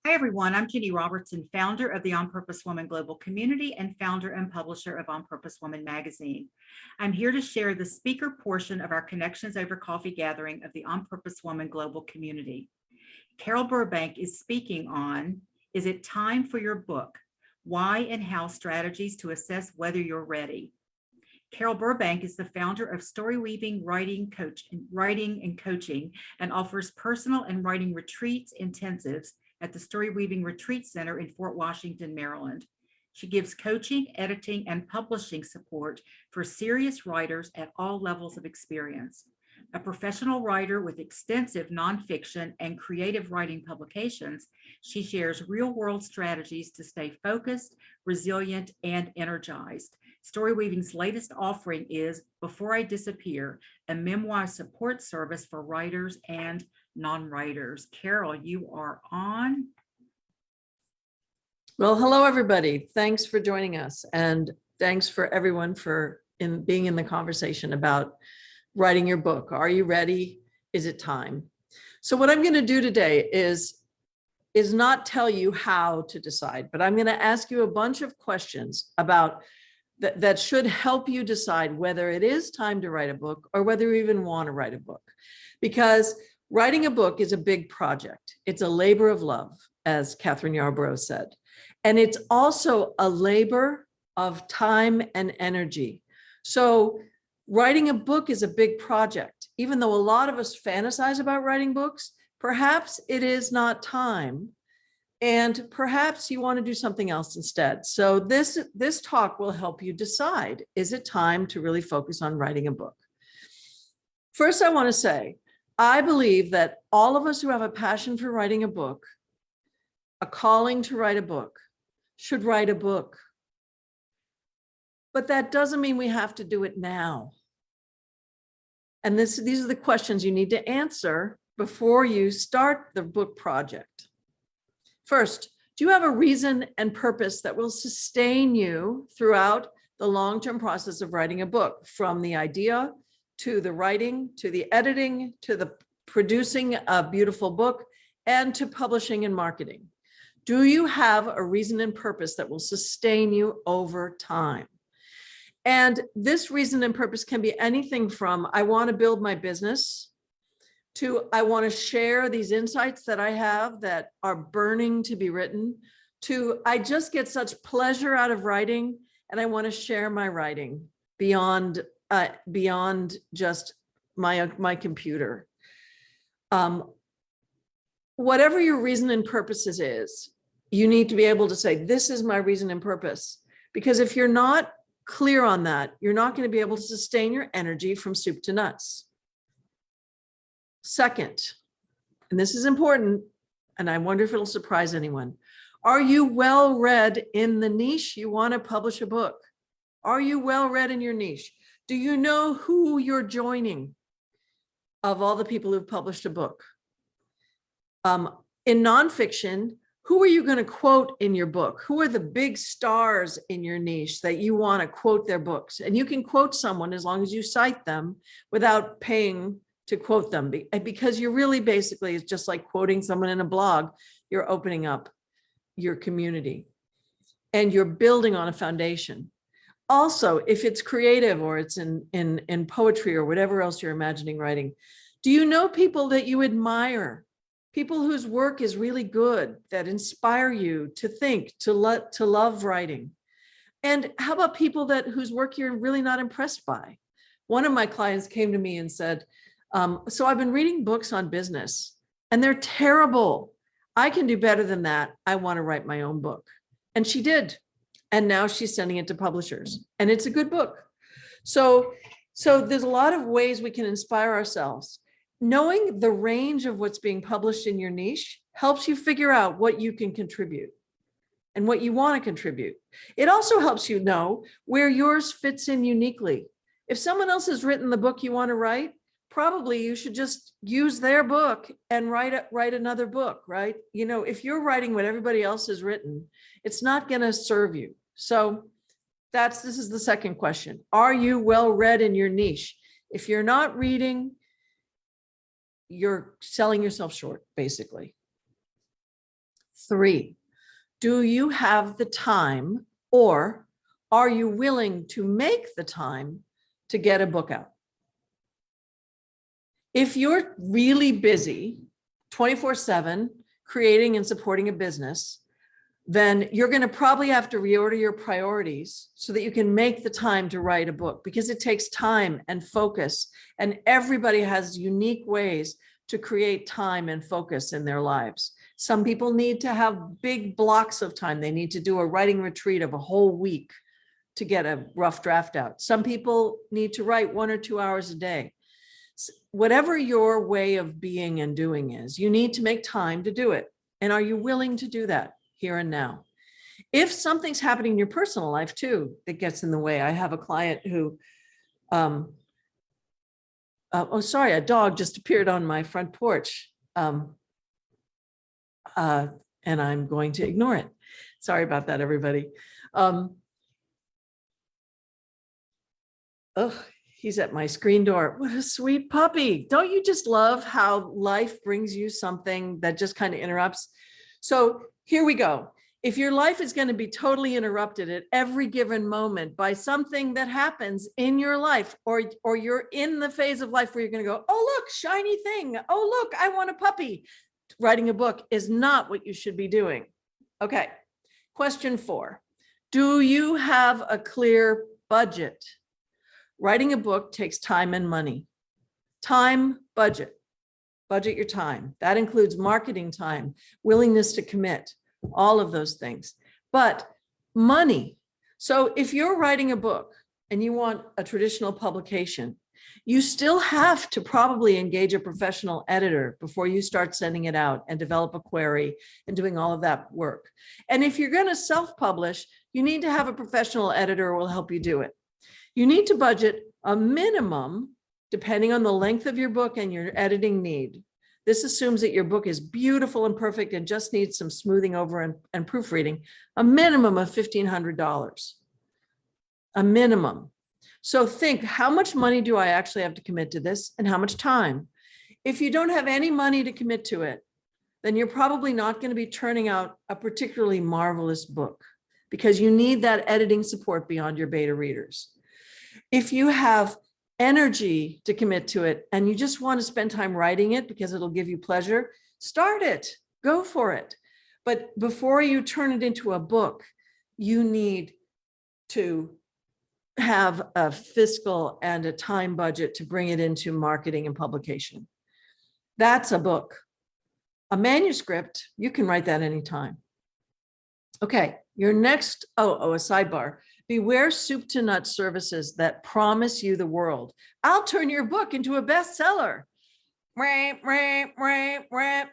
Hi, everyone. I'm Jenny Robertson, founder of the On Purpose Woman Global Community and founder and publisher of On Purpose Woman magazine. I'm here to share the speaker portion of our Connections Over Coffee gathering of the On Purpose Woman Global Community. Carol Burbank is speaking on, Is It Time for Your Book? Why and How Strategies to Assess Whether You're Ready. Carol Burbank is the founder of Story Weaving Writing and Coaching and offers personal and writing retreats intensives at the Story Weaving Retreat Center in Fort Washington, Maryland. She gives coaching, editing, and publishing support for serious writers at all levels of experience. A professional writer with extensive nonfiction and creative writing publications, she shares real-world strategies to stay focused, resilient, and energized. Story Weaving's latest offering is Before I Disappear, a memoir support service for writers and non-writers. Carol, you are on. Well, hello, everybody. Thanks for joining us. And thanks for everyone for being in the conversation about writing your book. Are you ready? Is it time? So what I'm going to do today is not tell you how to decide, but I'm going to ask you a bunch of questions about that should help you decide whether it is time to write a book or whether you even want to write a book. Because writing a book is a big project. It's a labor of love, as Catherine Yarborough said. And it's also a labor of time and energy. So writing a book is a big project. Even though a lot of us fantasize about writing books, perhaps it is not time. And perhaps you want to do something else instead. So this talk will help you decide, is it time to really focus on writing a book? First, I want to say, I believe that all of us who have a passion for writing a book, a calling to write a book, should write a book. But that doesn't mean we have to do it now. And these are the questions you need to answer before you start the book project. First, do you have a reason and purpose that will sustain you throughout the long-term process of writing a book, from the idea to the writing, to the editing, to the producing a beautiful book, and to publishing and marketing? Do you have a reason and purpose that will sustain you over time? And this reason and purpose can be anything from, I want to build my business, to I want to share these insights that I have that are burning to be written, to I just get such pleasure out of writing and I want to share my writing beyond just my computer. Whatever your reason and purposes is, you need to be able to say, this is my reason and purpose. Because if you're not clear on that, you're not going to be able to sustain your energy from soup to nuts. Second, and this is important, and I wonder if it'll surprise anyone, are you well read in the niche you want to publish a book? Are you well read in your niche? Do you know who you're joining of all the people who've published a book? In nonfiction, who are you going to quote in your book? Who are the big stars in your niche that you want to quote their books? And you can quote someone as long as you cite them without paying to quote them, because you're really basically, it's just like quoting someone in a blog. You're opening up your community and you're building on a foundation. Also, if it's creative or it's in poetry or whatever else you're imagining writing, do you know people that you admire? People whose work is really good, that inspire you to think, to love writing? And how about people whose work you're really not impressed by? One of my clients came to me and said, so I've been reading books on business and they're terrible. I can do better than that. I want to write my own book. And she did. And now she's sending it to publishers and it's a good book. So there's a lot of ways we can inspire ourselves. Knowing the range of what's being published in your niche helps you figure out what you can contribute and what you want to contribute. It also helps you know where yours fits in uniquely. If someone else has written the book you want to write, probably you should just use their book and write another book, right? You know, if you're writing what everybody else has written, it's not going to serve you. So this is the second question. Are you well read in your niche? If you're not reading, you're selling yourself short, basically. 3, do you have the time, or are you willing to make the time to get a book out? If you're really busy 24/7 creating and supporting a business, then you're going to probably have to reorder your priorities so that you can make the time to write a book, because it takes time and focus, and everybody has unique ways to create time and focus in their lives. Some people need to have big blocks of time. They need to do a writing retreat of a whole week to get a rough draft out. Some people need to write 1 or 2 hours a day. Whatever your way of being and doing is, you need to make time to do it. And are you willing to do that here and now? If something's happening in your personal life too that gets in the way, I have a client who, oh, sorry, a dog just appeared on my front porch. And I'm going to ignore it. Sorry about that, everybody. Oh, he's at my screen door. What a sweet puppy. Don't you just love how life brings you something that just kind of interrupts? So here we go. If your life is going to be totally interrupted at every given moment by something that happens in your life, or you're in the phase of life where you're going to go, oh, look, shiny thing. Oh, look, I want a puppy. Writing a book is not what you should be doing. Okay. Question 4. Do you have a clear budget? Writing a book takes time and money. Time, budget. Budget your time. That includes marketing time, willingness to commit, all of those things. But money. So if you're writing a book and you want a traditional publication, you still have to probably engage a professional editor before you start sending it out and develop a query and doing all of that work. And if you're going to self-publish, you need to have a professional editor who will help you do it. You need to budget a minimum, depending on the length of your book and your editing need. This assumes that your book is beautiful and perfect and just needs some smoothing over and proofreading, a minimum of $1,500, a minimum. So think, how much money do I actually have to commit to this, and how much time? If you don't have any money to commit to it, then you're probably not going to be turning out a particularly marvelous book, because you need that editing support beyond your beta readers. If you have energy to commit to it and you just want to spend time writing it because it'll give you pleasure, start it, go for it. But before you turn it into a book, you need to have a fiscal and a time budget to bring it into marketing and publication. That's a book. A manuscript, you can write that anytime. Okay, your next, a sidebar. Beware soup to nuts services that promise you the world. I'll turn your book into a bestseller.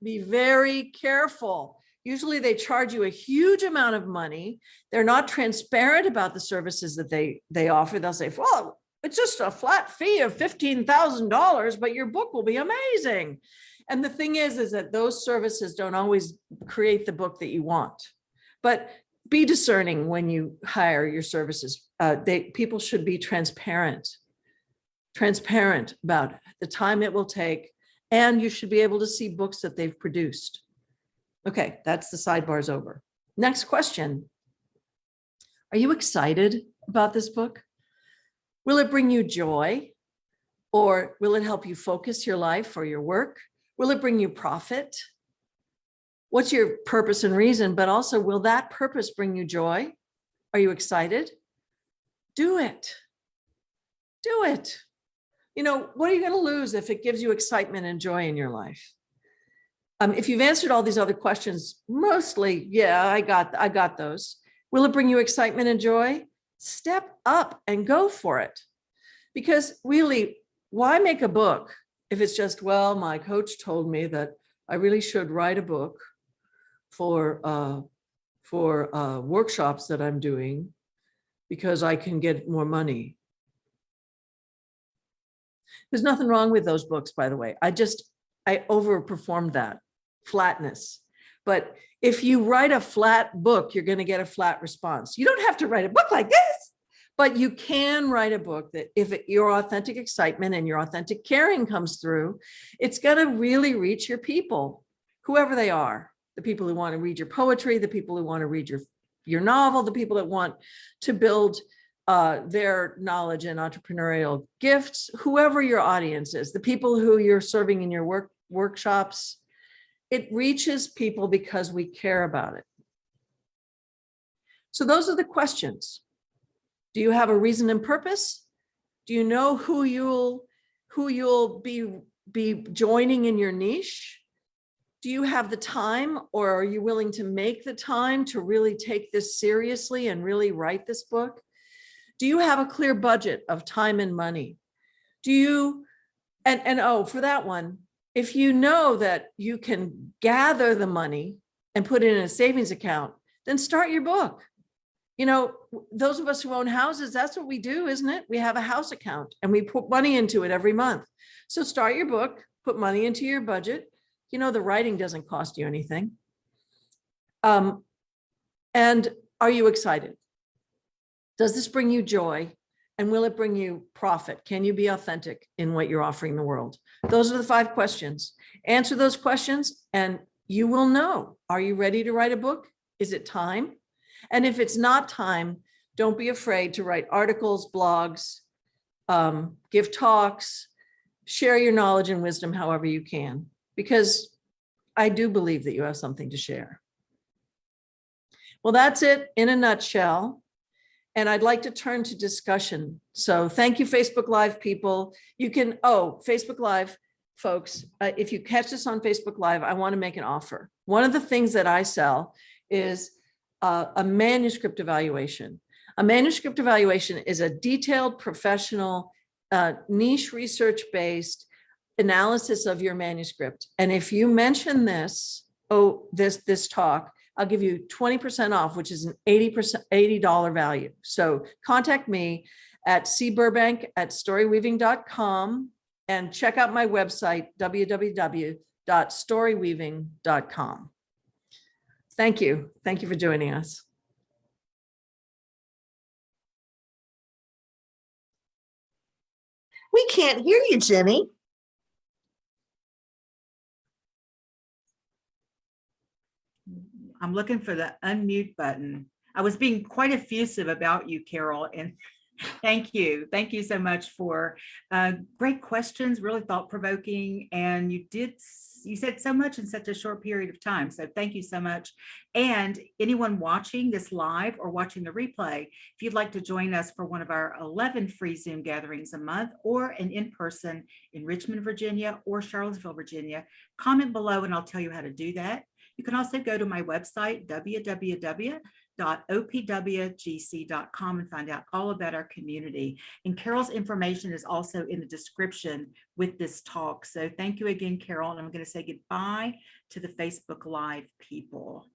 Be very careful. Usually they charge you a huge amount of money. They're not transparent about the services that they offer. They'll say, well, it's just a flat fee of $15,000, but your book will be amazing. And the thing is that those services don't always create the book that you want. But be discerning when you hire your services. People should be transparent about the time it will take, and you should be able to see books that they've produced. Okay, that's the sidebars over. Next question. Are you excited about this book? Will it bring you joy? Or will it help you focus your life or your work? Will it bring you profit? What's your purpose and reason? But also, will that purpose bring you joy? Are you excited? Do it. Do it. You know, what are you going to lose if it gives you excitement and joy in your life? If you've answered all these other questions, mostly, yeah, I got those. Will it bring you excitement and joy? Step up and go for it. Because really, why make a book if it's just, well, my coach told me that I really should write a book for workshops that I'm doing because I can get more money. There's nothing wrong with those books, by the way. I overperformed that. Flatness. But if you write a flat book, you're going to get a flat response. You don't have to write a book like this, but you can write a book that if your authentic excitement and your authentic caring comes through, it's going to really reach your people, whoever they are. the people who want to read your poetry, the people who want to read your novel, the people that want to build their knowledge and entrepreneurial gifts, whoever your audience is, the people who you're serving in your workshops. It reaches people because we care about it. So those are the questions. Do you have a reason and purpose? Do you know who you'll be joining in your niche? Do you have the time, or are you willing to make the time to really take this seriously and really write this book? Do you have a clear budget of time and money? Do you, and oh, for that one, if you know that you can gather the money and put it in a savings account, then start your book. You know, those of us who own houses, that's what we do, isn't it? We have a house account and we put money into it every month. So start your book, put money into your budget. You know, the writing doesn't cost you anything. And are you excited? Does this bring you joy? And will it bring you profit? Can you be authentic in what you're offering the world? Those are the 5 questions. Answer those questions and you will know. Are you ready to write a book? Is it time? And if it's not time, don't be afraid to write articles, blogs, give talks, share your knowledge and wisdom however you can, because I do believe that you have something to share. Well, that's it in a nutshell. And I'd like to turn to discussion. So thank you, Facebook Live people. You can, Facebook Live folks, if you catch us on Facebook Live, I want to make an offer. One of the things that I sell is a manuscript evaluation. A manuscript evaluation is a detailed, professional, niche research-based analysis of your manuscript. And if you mention this talk, I'll give you 20% off, which is an $80 value. So contact me at cburbank@storyweaving.com and check out my website, www.storyweaving.com. Thank you. Thank you for joining us. We can't hear you, Jenny. I'm looking for the unmute button. I was being quite effusive about you, Carol, and thank you. Thank you so much for great questions, really thought-provoking, and you said so much in such a short period of time. So thank you so much. And anyone watching this live or watching the replay, if you'd like to join us for one of our 11 free Zoom gatherings a month or an in-person in Richmond, Virginia or Charlottesville, Virginia, comment below and I'll tell you how to do that. You can also go to my website, www.opwgc.com, and find out all about our community. And Carol's information is also in the description with this talk. So thank you again, Carol. And I'm going to say goodbye to the Facebook Live people.